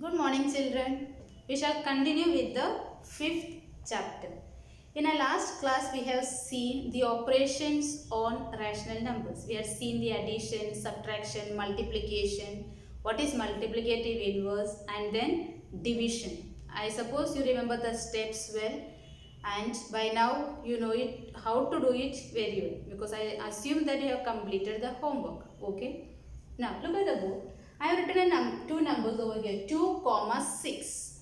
Good morning, children. We shall continue with the fifth chapter. In our last class, we have seen the operations on rational numbers. We have seen the addition, subtraction, multiplication, what is multiplicative inverse, and then division. I suppose you remember the steps well, and by now you know it how to do it very well because I assume that you have completed the homework. Okay. Now look at the board. I have written two numbers over here, 2 comma 6.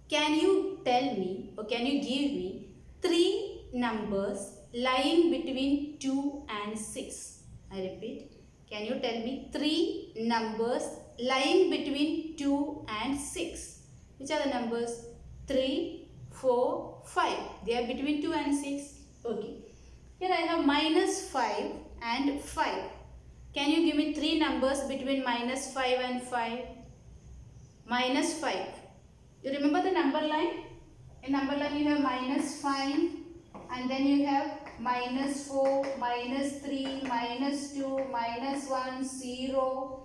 Can you tell me or can you give me three numbers lying between 2 and 6? I repeat, can you tell me three numbers lying between 2 and 6? Which are the numbers? 3, 4, 5. They are between 2 and 6. Okay. Here I have minus 5 and 5. Can you give me three numbers between minus 5 and 5? Minus 5. You remember the number line? In number line you have minus 5 and then you have minus 4, minus 3, minus 2, minus 1, 0,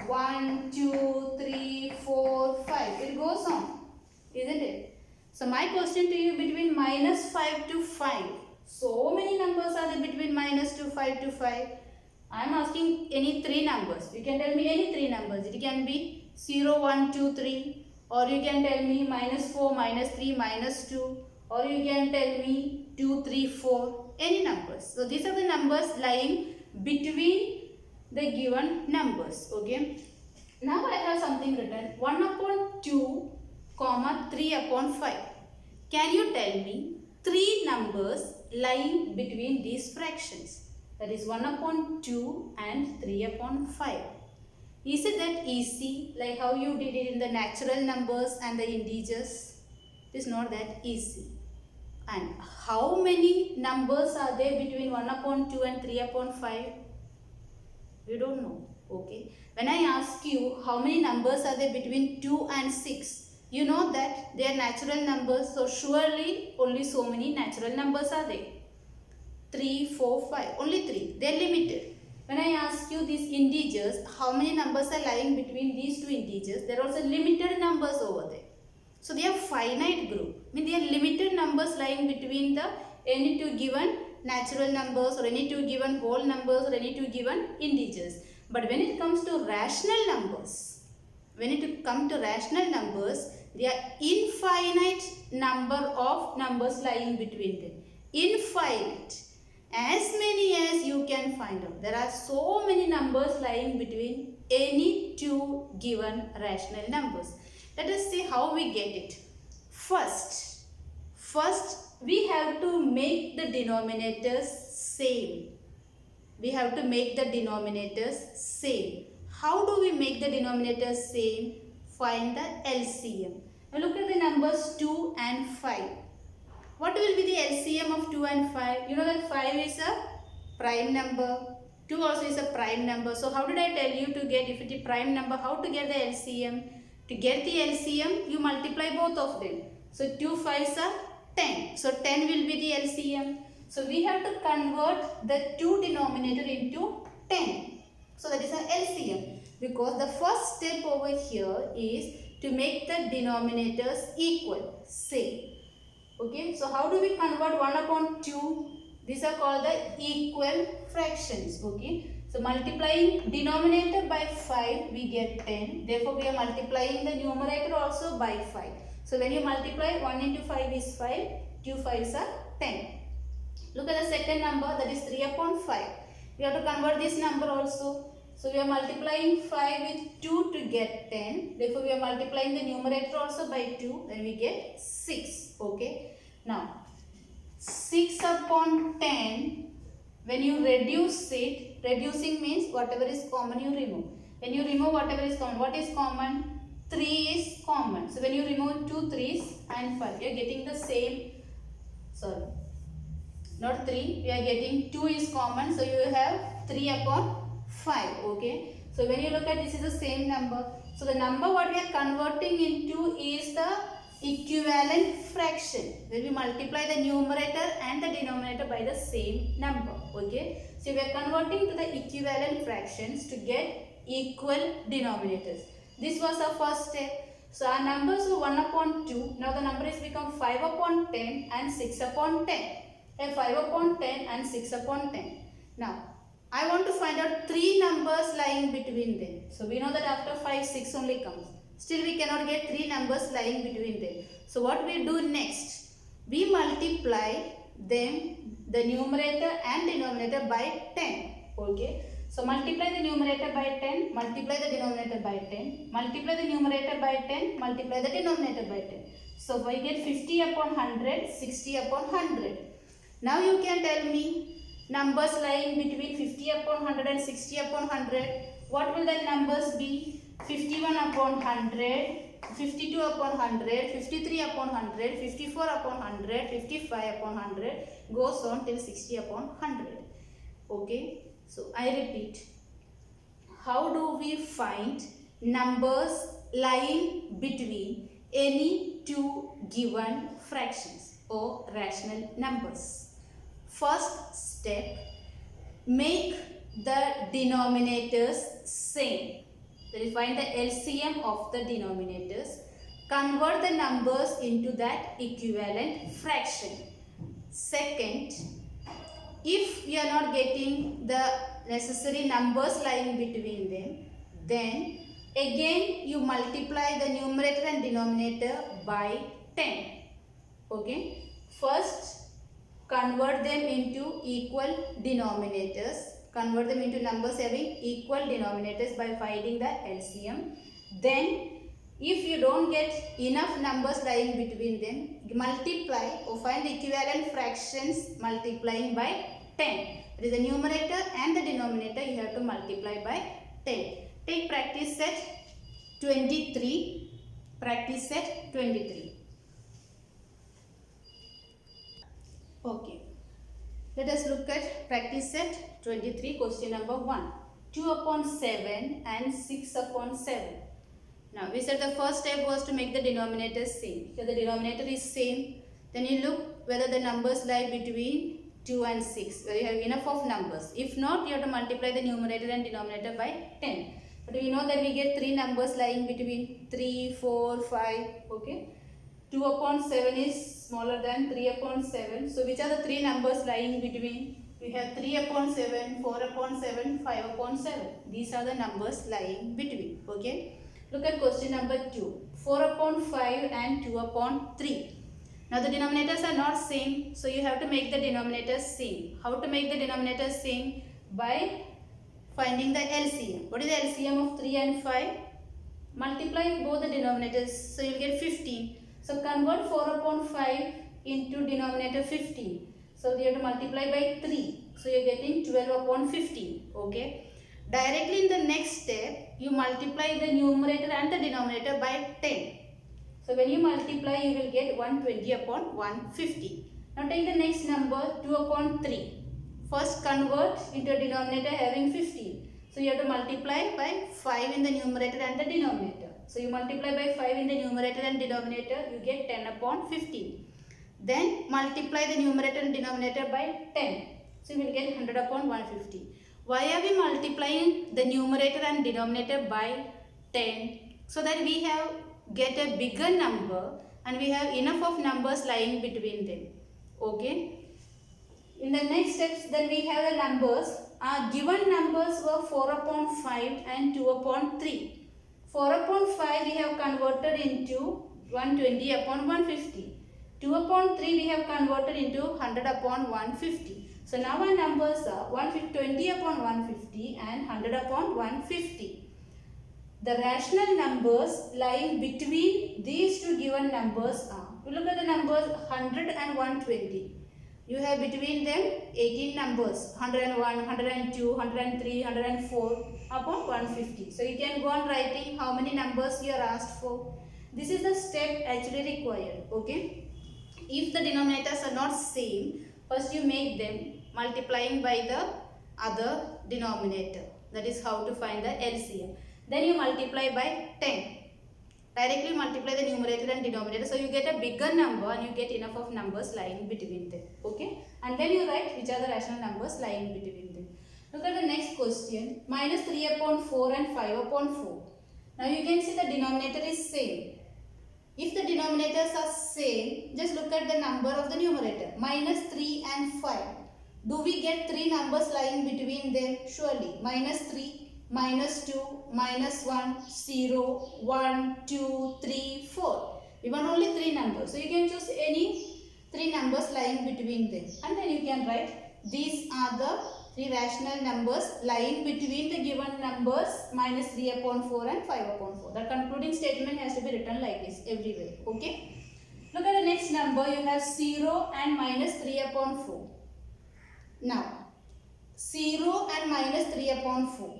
1, 2, 3, 4, 5. It goes on, isn't it? So my question to you, between minus 5 to 5. So many numbers are there between minus 5 to 5. I am asking any three numbers. You can tell me any three numbers. It can be 0, 1, 2, 3. Or you can tell me minus 4, minus 3, minus 2. Or you can tell me 2, 3, 4. Any numbers. So these are the numbers lying between the given numbers. Okay. Now I have something written. 1 upon 2, comma 3 upon 5. Can you tell me three numbers lying between these fractions? That is 1 upon 2 and 3 upon 5. Is it that easy like how you did it in the natural numbers and the integers? It is not that easy. And how many numbers are there between 1 upon 2 and 3 upon 5? You don't know. Okay. When I ask you how many numbers are there between 2 and 6, you know that they are natural numbers. So surely only so many natural numbers are there. 3, 4, 5. Only 3. They are limited. When I ask you these integers, how many numbers are lying between these two integers? There are also limited numbers over there. So they are finite group. I mean they are limited numbers lying between the any two given natural numbers or any two given whole numbers or any two given integers. But when it comes to rational numbers, there are infinite number of numbers lying between them. Infinite. As many as you can find out. There are so many numbers lying between any two given rational numbers. Let us see how we get it. First we have to make the denominators same. We have to make the denominators same. How do we make the denominators same? Find the LCM. Now look at the numbers 2 and 5. What will be the LCM of 2 and 5? You know that 5 is a prime number. 2 also is a prime number. So how did I tell you to get, if it is a prime number, how to get the LCM? To get the LCM, you multiply both of them. So 2 5s are 10. So 10 will be the LCM. So we have to convert the 2 denominator into 10. So that is an LCM. Because the first step over here is to make the denominators equal, same. Okay, so how do we convert 1 upon 2? These are called the equal fractions. Okay, so multiplying denominator by 5, we get 10. Therefore, we are multiplying the numerator also by 5. So when you multiply, 1 into 5 is 5, 2 5s are 10. Look at the second number, that is 3 upon 5. We have to convert this number also. So we are multiplying 5 with 2 to get 10. Therefore, we are multiplying the numerator also by 2. Then we get 6. Okay. Now, 6 upon 10, when you reduce it, reducing means whatever is common you remove. When you remove whatever is common, what is common? 3 is common. So when you remove 2 3s and 5, you are getting the same, sorry, not 3, we are getting 2 is common. So you have 3 upon 5. Okay. So when you look at this is the same number. So the number what we are converting into is the equivalent fraction. When we multiply the numerator and the denominator by the same number. Okay. So we are converting to the equivalent fractions to get equal denominators. This was our first step. So our numbers were 1 upon 2. Now the number is become 5 upon 10 and 6 upon 10. 5 upon 10 and 6 upon 10. Now I want to find out 3 numbers lying between them. So we know that after 5, 6 only comes. Still we cannot get 3 numbers lying between them. So what we do next? We multiply them, the numerator and denominator, by 10. Okay. So multiply the numerator by 10, multiply the denominator by 10, multiply the numerator by 10, multiply the denominator by 10. So we get 50 upon 100, 60 upon 100. Now you can tell me numbers lying between 50 upon 100 and 60 upon 100. What will the numbers be? 51 upon 100, 52 upon 100, 53 upon 100, 54 upon 100, 55 upon 100, goes on till 60 upon 100. Okay. So I repeat, how do we find numbers lying between any two given fractions or rational numbers? First step, make the denominators same. That is, find the LCM of the denominators. Convert the numbers into that equivalent fraction. Second, if we are not getting the necessary numbers lying between them, then again you multiply the numerator and denominator by 10. Okay. First, convert them into equal denominators. Convert them into numbers having equal denominators by finding the LCM. Then, if you don't get enough numbers lying between them, multiply or find equivalent fractions multiplying by 10. That is, the numerator and the denominator you have to multiply by 10. Take practice set 23. Practice set 23. Okay. Let us look at practice set 23, question number 1. 2 upon 7 and 6 upon 7. Now we said the first step was to make the denominator same. If the denominator is same, then you look whether the numbers lie between 2 and 6, where you have enough of numbers. If not, you have to multiply the numerator and denominator by 10. But we know that we get 3 numbers lying between 3, 4, 5. Okay. 2 upon 7 is smaller than 3 upon 7. So which are the 3 numbers lying between? We have 3 upon 7, 4 upon 7, 5 upon 7. These are the numbers lying between. Okay. Look at question number 2. 4 upon 5 and 2 upon 3. Now the denominators are not same, so you have to make the denominators same. How to make the denominators same? By finding the LCM. What is the LCM of 3 and 5? Multiply both the denominators, so you will get 15. So convert 4 upon 5 into denominator 15. So you have to multiply by 3. So you are getting 12 upon 15. Okay. Directly in the next step, you multiply the numerator and the denominator by 10. So when you multiply, you will get 120 upon 150. Now take the next number 2 upon 3. First convert into a denominator having 15. So you have to multiply by 5 in the numerator and the denominator. So you multiply by 5 in the numerator and denominator, you get 10 upon 15. Then multiply the numerator and denominator by 10. So you will get 100 upon 150. Why are we multiplying the numerator and denominator by 10? So that we get a bigger number and we have enough of numbers lying between them. Okay. In the next steps, then we have the numbers. Our given numbers were 4 upon 5 and 2 upon 3. 4 upon 5 we have converted into 120 upon 150. 2 upon 3 we have converted into 100 upon 150. So now our numbers are 120 upon 150 and 100 upon 150. The rational numbers lying between these two given numbers are, we look at the numbers 100 and 120. You have between them 18 numbers, 101, 102, 103, 104 upon 150. So you can go on writing how many numbers you are asked for. This is the step actually required. Okay. If the denominators are not same, first you make them multiplying by the other denominator. That is how to find the LCM. Then you multiply by 10. Directly multiply the numerator and denominator. So you get a bigger number and you get enough of numbers lying between them. Okay. And then you write which are the rational numbers lying between them. Look at the next question. Minus 3 upon 4 and 5 upon 4. Now you can see the denominator is same. If the denominators are same, just look at the number of the numerator. Minus 3 and 5. Do we get 3 numbers lying between them? Surely. Minus 3, minus 2, minus 1, 0, 1, 2, 3, 4. We want only 3 numbers. So you can choose any 3 numbers lying between them. And then you can write these are the 3 rational numbers lying between the given numbers minus 3 upon 4 and 5 upon 4. The concluding statement has to be written like this everywhere. Okay. Look at the next number. You have 0 and minus 3 upon 4. Now, 0 and minus 3 upon 4.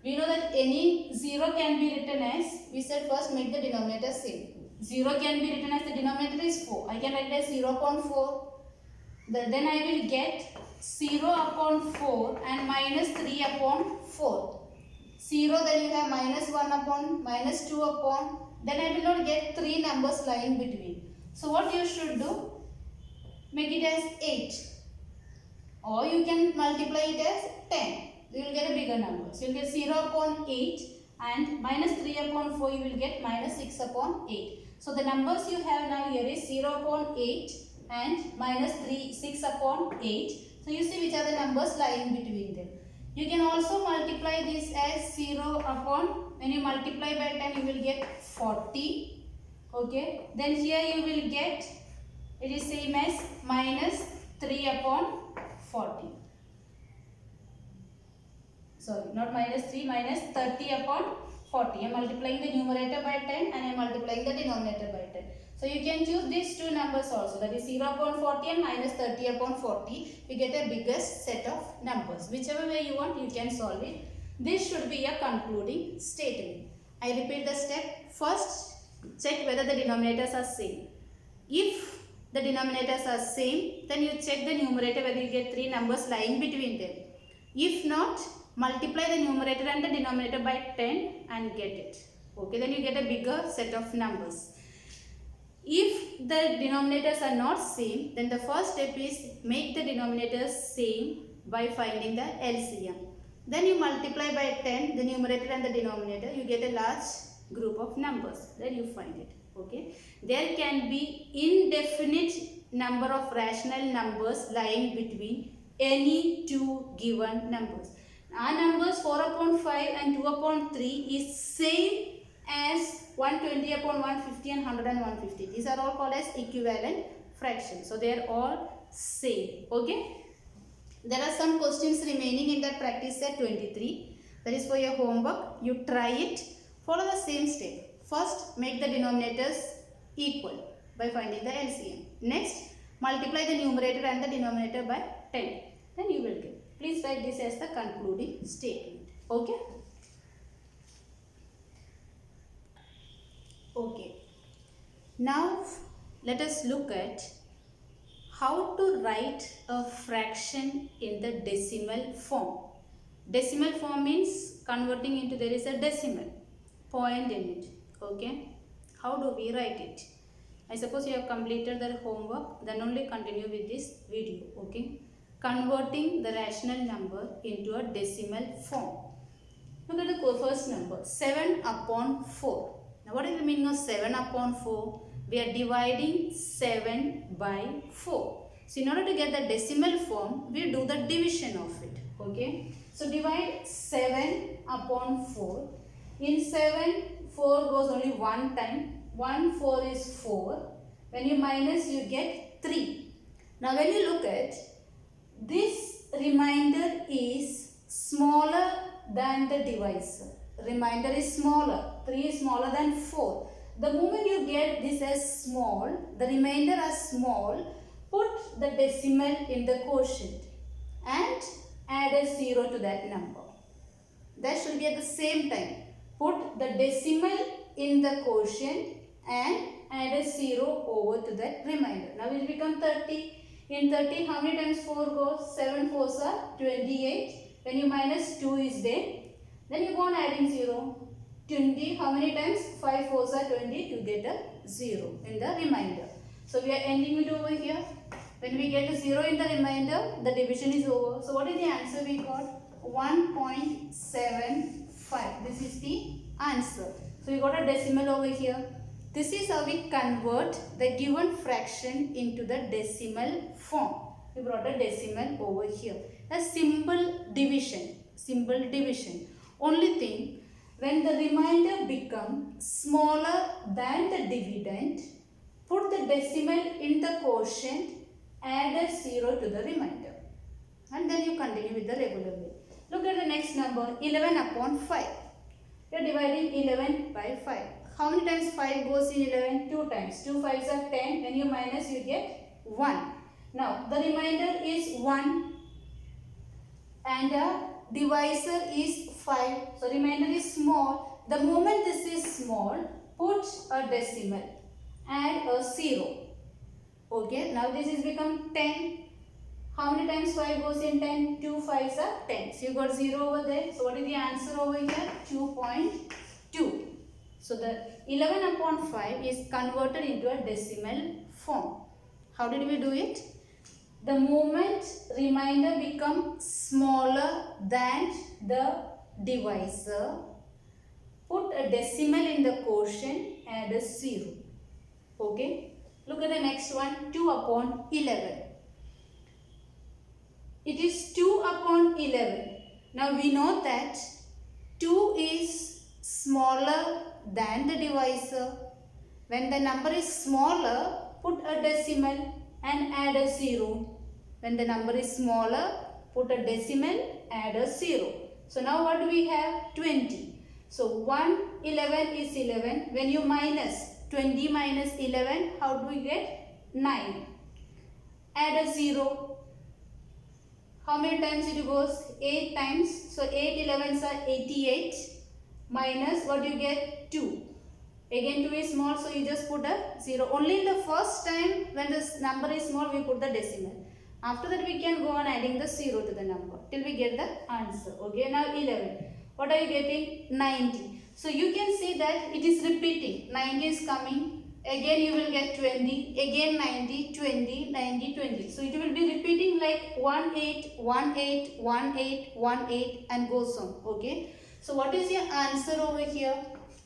We know that any 0 can be written as, we said first make the denominator same. 0 can be written as the denominator is 4. I can write it as 0 upon 4. Then I will get 0 upon 4 and minus 3 upon 4. 0, then you have minus 1 upon, minus 2 upon. Then I will not get 3 numbers lying between. So what you should do? Make it as 8. Or you can multiply it as 10. You will get a bigger number. So you will get 0 upon 8 and minus 3 upon 4 you will get minus 6 upon 8. So the numbers you have now here is 0 upon 8 and minus 6 upon 8. So you see which are the numbers lying between them. You can also multiply this as 0 upon, when you multiply by 10 you will get 40. Okay. Then here you will get, it is same as minus 3 upon 40. Sorry, not minus 3, minus 30 upon 40. I am multiplying the numerator by 10 and I am multiplying the denominator by 10. So you can choose these two numbers also, that is 0 upon 40 and minus 30 upon 40. You get a biggest set of numbers. Whichever way you want, you can solve it. This should be a concluding statement. I repeat the step. First, check whether the denominators are same. If the denominators are same, then you check the numerator whether you get 3 numbers lying between them. If not, multiply the numerator and the denominator by 10 and get it. Okay, then you get a bigger set of numbers. If the denominators are not same, then the first step is make the denominators same by finding the LCM. Then you multiply by 10 the numerator and the denominator, you get a large group of numbers. Then you find it. Okay, there can be indefinite number of rational numbers lying between any two given numbers. Our numbers 4 upon 5 and 2 upon 3 is same as 120 upon 150 and 100 and 150. These are all called as equivalent fractions. So they are all same. Okay. There are some questions remaining in that practice set 23. That is for your homework. You try it. Follow the same step. First, make the denominators equal by finding the LCM. Next, multiply the numerator and the denominator by 10. Then you will get. Please write this as the concluding statement. Okay. Okay. Now, let us look at how to write a fraction in the decimal form. Decimal form means converting into, there is a decimal point in it. Okay. How do we write it? I suppose you have completed the homework, then only continue with this video. Okay. Converting the rational number into a decimal form. Look at the first number, 7 upon 4. Now what is the meaning of 7 upon 4? We are dividing 7 by 4. So in order to get the decimal form, we do the division of it. Okay. So divide 7 upon 4. In 7, 4 goes only one time. 1 4 is 4. When you minus, you get 3. Now when you look at this, remainder is smaller than the divisor. Remainder is smaller. 3 is smaller than 4. The moment you get this as small, the remainder as small, put the decimal in the quotient and add a 0 to that number. That should be at the same time. Put the decimal in the quotient and add a 0 over to that remainder. Now it will become 30. In 30, how many times 4 goes? 7 4s are 28. When you minus 2 is there, then you go on adding 0. 20, how many times? 5 4s are 20, you get a 0 in the remainder. So we are ending it over here. When we get a 0 in the remainder, the division is over. So what is the answer we got? 1.75. This is the answer. So we got a decimal over here. This is how we convert the given fraction into the decimal form. We brought a decimal over here. A simple division. Simple division. Only thing, when the remainder becomes smaller than the dividend, put the decimal in the quotient, add a 0 to the remainder. And then you continue with the regular way. Look at the next number, 11 upon 5. You are dividing 11 by 5. How many times 5 goes in 11? 2 times. 2 5s are 10. When you minus, you get 1. Now, the remainder is 1 and the divisor is 5. So, remainder is small. The moment this is small, put a decimal. Add a 0. Okay, now this is become 10. How many times 5 goes in 10? 2 5s are 10. So, you got 0 over there. So, what is the answer over here? 2.2. So, the 11 upon 5 is converted into a decimal form. How did we do it? The moment remainder becomes smaller than the divisor, put a decimal in the quotient, add a 0. Okay. Look at the next one, 2 upon 11. It is 2 upon 11. Now we know that 2 is smaller than the divisor. When the number is smaller, put a decimal and add a 0. When the number is smaller, put a decimal, add a 0. So now what do we have? 20. So 1, 11 is 11. When you minus 20 minus 11, how do we get? 9. Add a 0. How many times it goes? 8 times. So 8 11s are 88. Minus what you get? 2. Again 2 is small, so you just put a 0. Only in the first time when this number is small, we put the decimal. After that we can go on adding the 0 to the number till we get the answer. Okay, now 11. What are you getting? 90. So you can see that it is repeating. 90 is coming. Again you will get 20. Again 90, 20, 90, 20. So it will be repeating like 1, 8, 1, 8, 1, 8, 1, 8 and goes on. Okay. So what is your answer over here?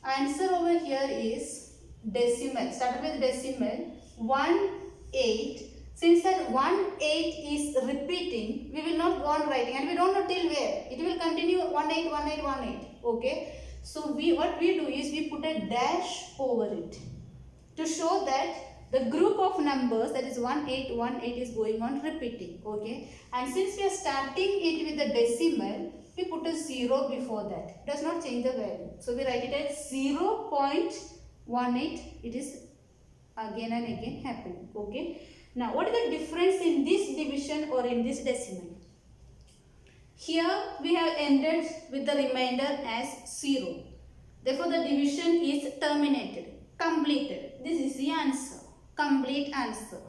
Answer over here is decimal. Started with decimal. 1, 8. Since that 1, 8 is repeating, we will not go on writing and we don't know till where. It will continue 1, 8, 1, 8, 1, 8. Okay. So what we do is we put a dash over it to show that the group of numbers, that is 1, 8, 1, 8 is going on repeating. Okay. And since we are starting it with the decimal, we put a 0 before that. It does not change the value. So we write it as 0.18. It is again and again happening. Okay. Now what is the difference in this division or in this decimal? Here we have ended with the remainder as 0. Therefore the division is terminated, completed. This is the answer, complete answer.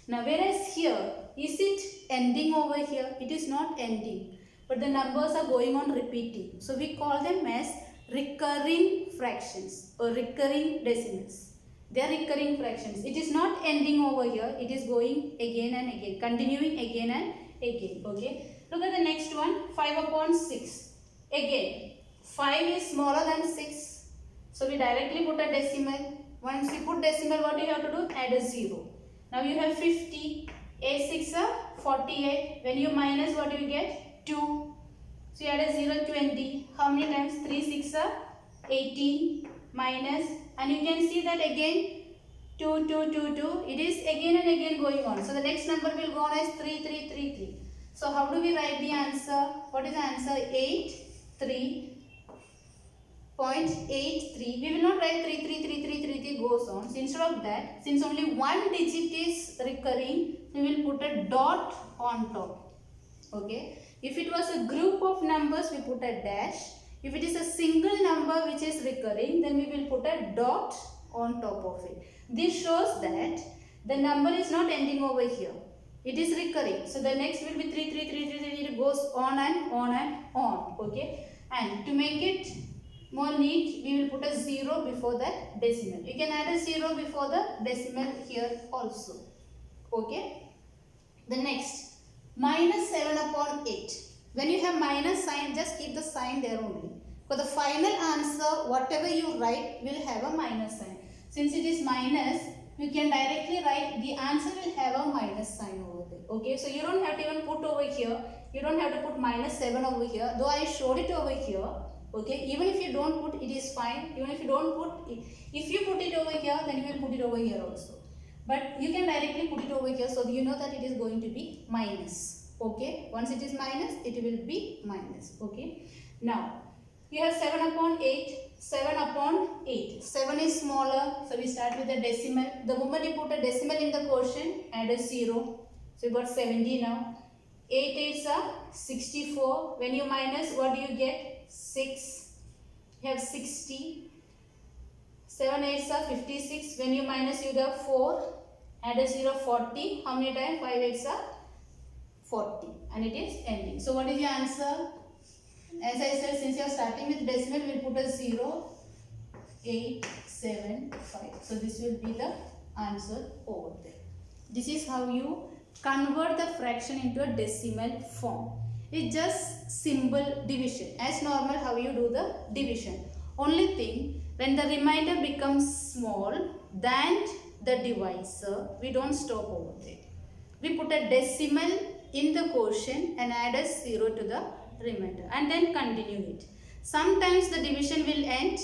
Now whereas here, is it ending over here? It is not ending, but the numbers are going on repeating. So we call them as recurring fractions or recurring decimals. They are recurring fractions. It is not ending over here. It is going again and again, continuing again and again. Okay. Look at the next one, 5 upon 6. Again, 5 is smaller than 6. So we directly put a decimal. Once you put decimal, what you have to do? Add a 0. Now you have 50. 8 6 are 48. When you minus, what do you get? 2. So you add a 0, 20. How many times? 3 6 are 18. Minus, and you can see that again 2 2 2 2. It is again and again going on. So the next number will go on as 3 3 3 3. So how do we write the answer? What is the answer? 83.83. We will not write 3 3 3 3 3 3 goes on. So instead of that, since only one digit is recurring, we will put a dot on top. Okay. If it was a group of numbers, we put a dash. If it is a single number which is recurring, then we will put a dot on top of it. This shows that the number is not ending over here. It is recurring. So the next will be 3 3 3 3 3. It goes on and on and on. Okay. And to make it more neat, we will put a 0 before that decimal. You can add a 0 before the decimal here also. Okay. The next, minus 7 upon 8. When you have minus sign, just keep the sign there only. For the final answer, whatever you write will have a minus sign. since it is minus, you can directly write the answer will have a minus sign over there. Okay, so you don't have to even put over here, you don't have to put minus 7 over here, though I showed it over here. Okay, even if you don't put, it is fine. Even if you don't put it, if you put it over here, then you will put it over here also. But you can directly put it over here, so you know that it is going to be minus. Okay, once it is minus, it will be minus. Okay, now you have 7 upon 8. 7 upon 8. 7 is smaller, so we start with a decimal. The moment you put a decimal in the quotient, add a 0. So you got 70 now. 8 8s are 64. When you minus, what do you get? 6. You have 60. 7 8s are 56. When you minus, you get 4. Add a 0, 40. How many times? 5 8s are 40. And it is ending. So what is your answer? As I said, since you are starting with decimal, we will put a 0, 8, 7, 5. So this will be the answer over there. This is how you convert the fraction into a decimal form. It's just simple division. As normal, how you do the division. Only thing, when the remainder becomes small than the divisor, we don't stop over there. We put a decimal in the quotient and add a 0 to the remainder and then continue it. Sometimes the division will end,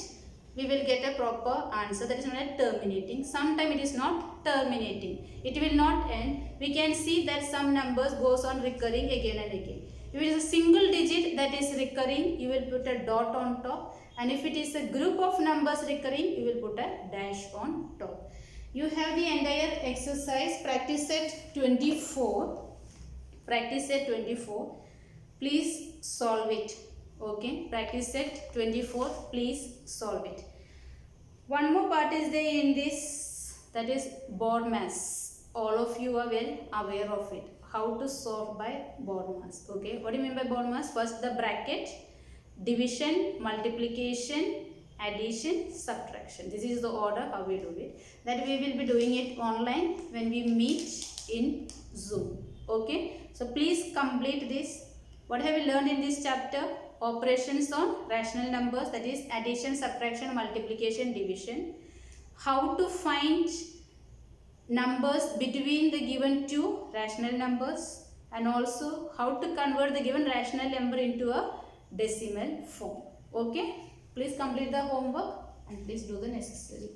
we will get a proper answer, that is known as terminating. Sometimes it is not terminating, it will not end. We can see that some numbers goes on recurring again and again. If it is a single digit that is recurring, you will put a dot on top, and if it is a group of numbers recurring, you will put a dash on top. You have the entire exercise. Practice set 24. Practice set 24. Please solve it. Okay, practice set 24. Please solve it. One more part is there in this, that is BODMAS. All of you are well aware of it. How to solve by BODMAS. Okay, what do you mean by BODMAS? First the bracket, division, multiplication, addition, subtraction. This is the order how we do it. That we will be doing it online when we meet in Zoom. Okay, so please complete this. What have we learned in this chapter? Operations on rational numbers, that is addition, subtraction, multiplication, division. How to find numbers between the given two rational numbers, and also how to convert the given rational number into a decimal form. Okay, please complete the homework and please do the necessary.